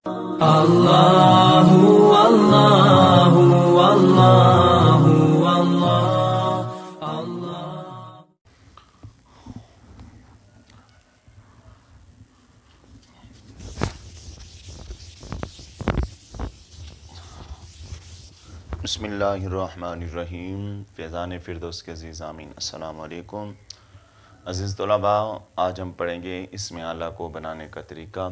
اللہ اللہ اللہ اللہ۔ بسم اللہ الرحمن الرحیم۔ فیضان فردوس کے عزیز آمین۔ السلام علیکم عزیز طلباء، آج ہم پڑھیں گے اسم اعلیٰ کو بنانے کا طریقہ۔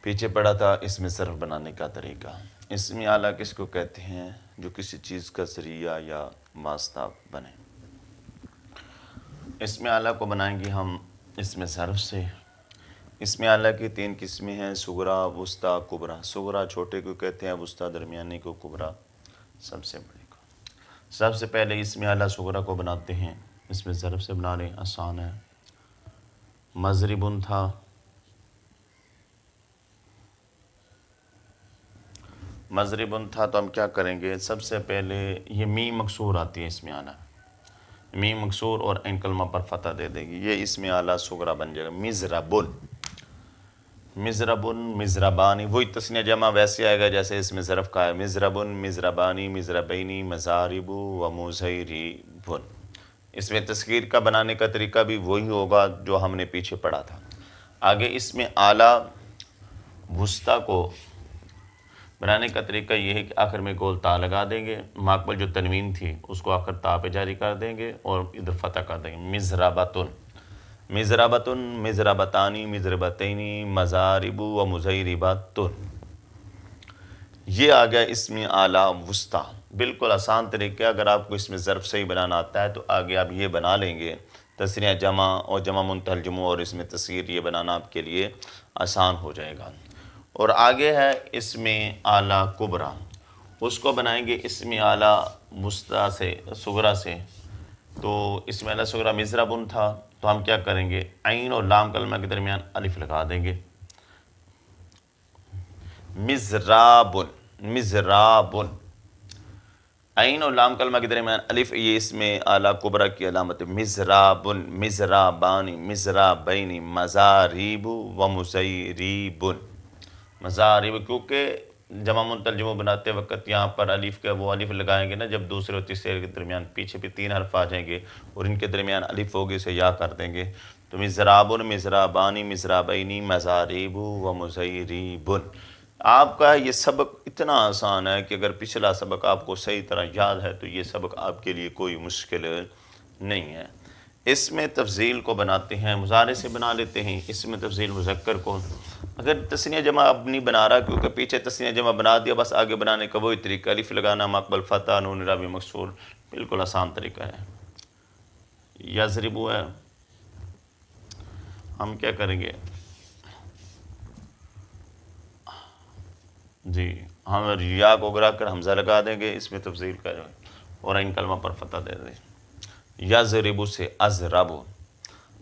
پیچھے پڑھا تھا اسم ظرف بنانے کا طریقہ۔ اسم اعلیٰ کس کو کہتے ہیں؟ جو کسی چیز کا ذریعہ یا واسطہ بنے۔ اسم اعلیٰ کو بنائیں گے ہم اسم ظرف سے۔ اسم اعلیٰ کی 3 قسمیں ہیں: صغریٰ، وسطیٰ، کبریٰ۔ صغریٰ چھوٹے کو کہتے ہیں، وسطیٰ درمیانے کو، کبریٰ سب سے بڑے کو۔ سب سے پہلے اسم اعلیٰ صغریٰ کو بناتے ہیں، اسم ظرف سے بنا لیں، آسان ہے۔ مضرب تھا، مضرب تھا تو ہم کیا کریں گے؟ سب سے پہلے یہ میم مکسور آتی ہے اسم اعلیٰ، میم مکسور اور عین کلمہ پر فتح دے دے گی، یہ اسم اعلیٰ صغریٰ بن جائے گا۔ مضرب، مضرب، مضربانی، وہی تثنیہ جمع ویسے آئے گا جیسے اسم ظرف کا ہے، مضرب، مضربانی، مضربینی، مضارب و مضرب۔ اس میں تصغیر کا بنانے کا طریقہ بھی وہی ہوگا جو ہم نے پیچھے پڑھا تھا۔ آگے اسم اعلیٰ وسطیٰ کو بنانے کا طریقہ یہ ہے کہ آخر میں گول تا لگا دیں گے، ماقبل جو تنوین تھی اس کو آخر تا پہ جاری کر دیں گے اور ادھر فتح کر دیں گے۔ مضربۃ، مضربۃ، مضربتانی، مضربتینی، مضارب و مضربات۔ یہ آ گیا اسم اعلیٰ وسطیٰ۔ بالکل آسان طریقہ، اگر آپ کو اسم ظرف سے ہی بنانا آتا ہے تو آگے آپ یہ بنا لیں گے۔ تثنیہ جمع اور جمع منتہی الجموع اور اسم تصغیر یہ بنانا آپ کے لیے آسان ہو جائے گا۔ اور آگے ہے اسم اعلیٰ کبریٰ، اس کو بنائیں گے اسم اعلیٰ وسطیٰ سے، صغریٰ سے۔ تو اسم اعلیٰ صغریٰ مضرب تھا تو ہم کیا کریں گے؟ عین اور لام کلمہ کے درمیان الف لگا دیں گے، مضراب، مضراب، عین اور لام کلمہ کے درمیان الف، یہ اسم اعلیٰ کبریٰ کی علامت ہے۔ مضراب، مضرابانی، مضرابین، مضارب و مضرب، مضارب، کیونکہ جمع منتہی الجموع بناتے وقت یہاں پر الف کا وہ الف لگائیں گے نا، جب دوسرے اور تیسرے کے درمیان پیچھے بھی 3 حرف آ جائیں گے اور ان کے درمیان الف ہوگی، اسے یا کر دیں گے۔ تو مضراب، مضرابانی، مضرابینی، مضارب و مضرب۔ آپ کا یہ سبق اتنا آسان ہے کہ اگر پچھلا سبق آپ کو صحیح طرح یاد ہے تو یہ سبق آپ کے لیے کوئی مشکل نہیں ہے۔ اس میں تفضیل کو بناتے ہیں، مضارع سے بنا لیتے ہیں اس میں تفضیل مذکر کو۔ اگر تثنیہ جمع اب نہیں بنا رہا کیونکہ پیچھے تثنیہ جمع بنا دیا، بس آگے بنانے کا وہی طریقہ، الف لگانا، ماقبل فتح، نون رابع مکسور، بالکل آسان طریقہ ہے۔ یضرب ہے، ہم کیا کریں گے؟ جی ہم یا کو گرا کر حمزہ لگا دیں گے، اس میں تفضیل کا اور عین کلمہ پر فتح دے دیں۔ یضرب سے اضرب،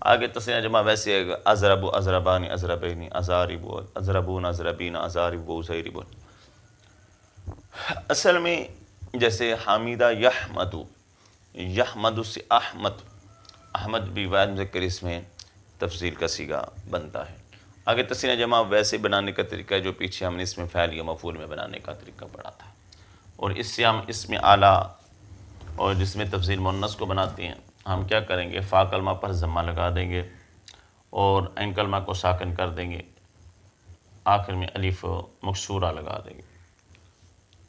آگے تثنیہ جمع ویسے ہے گا، اضرب، اضربانی، اضربینی، اضارب، اضربون، اضربین، اضارب و اضرب۔ اصل میں جیسے حامدہ یحمد، یحمد سے احمد، احمد بھی واحد مذکر اس میں تفضیل کا صیغہ بنتا ہے۔ آگے تثنیہ جمع ویسے بنانے کا طریقہ ہے جو پیچھے ہم نے اس میں فعل یا مفعول میں بنانے کا طریقہ پڑھا تھا۔ اور اس سے ہم اسم اعلیٰ اور جس میں تفضیل مؤنث کو بناتے ہیں، ہم کیا کریں گے؟ فا کلمہ پر ضمہ لگا دیں گے اور عین کلمہ کو ساکن کر دیں گے، آخر میں الف مکسورہ لگا دیں گے،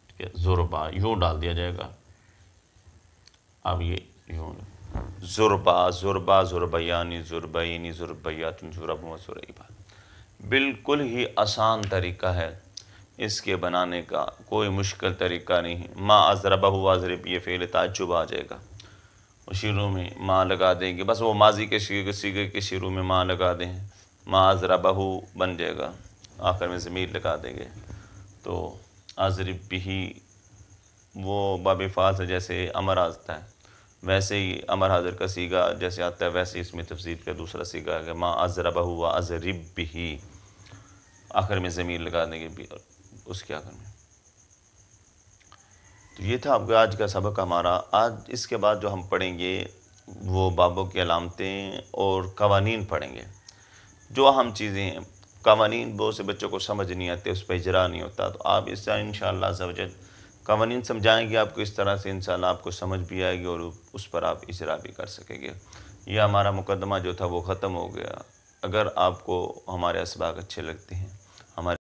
ٹھیک ہے؟ ضربا یوں ڈال دیا جائے گا، اب یہ یوں ضربا، ضربا، ضربیانی، ضربینی، ضربیات، ضرب و ضربا۔ بالکل ہی آسان طریقہ ہے اس کے بنانے کا، کوئی مشکل طریقہ نہیں ہے۔ ما اضربہ واضرب، یہ فعل تعجب آ جائے گا، اور شروع میں ما لگا دیں گے، بس وہ ماضی کے صیغے کے شروع میں ما لگا دیں، ما اضربہ بن جائے گا، آخر میں ضمیر لگا دیں گے۔ تو اضرب بھی وہ باب فعل سے جیسے امر آتا ہے ویسے ہی امر حاضر کا صیغہ جیسے آتا ہے ویسے اس میں تفضیل کا دوسرا صیغہ ہے کہ ما اضربہ و اضرب بھی، آخر میں ضمیر لگا دیں گے بھی اس کے آخر میں۔ تو یہ تھا آپ کا آج کا سبق ہمارا۔ آج اس کے بعد جو ہم پڑھیں گے وہ بابوں کی علامتیں اور قوانین پڑھیں گے۔ جو اہم چیزیں ہیں، قوانین بہت سے بچوں کو سمجھ نہیں آتے، اس پہ اجرا نہیں ہوتا، تو آپ اس طرح انشاءاللہ عز و جل قوانین سمجھائیں گے آپ کو، اس طرح سے انشاءاللہ آپ کو سمجھ بھی آئے گی اور اس پر آپ اجرا بھی کر سکیں گے۔ یہ ہمارا مقدمہ جو تھا وہ ختم ہو گیا۔ اگر آپ کو ہمارے اسباق اچھے لگتے ہیں، ہمارے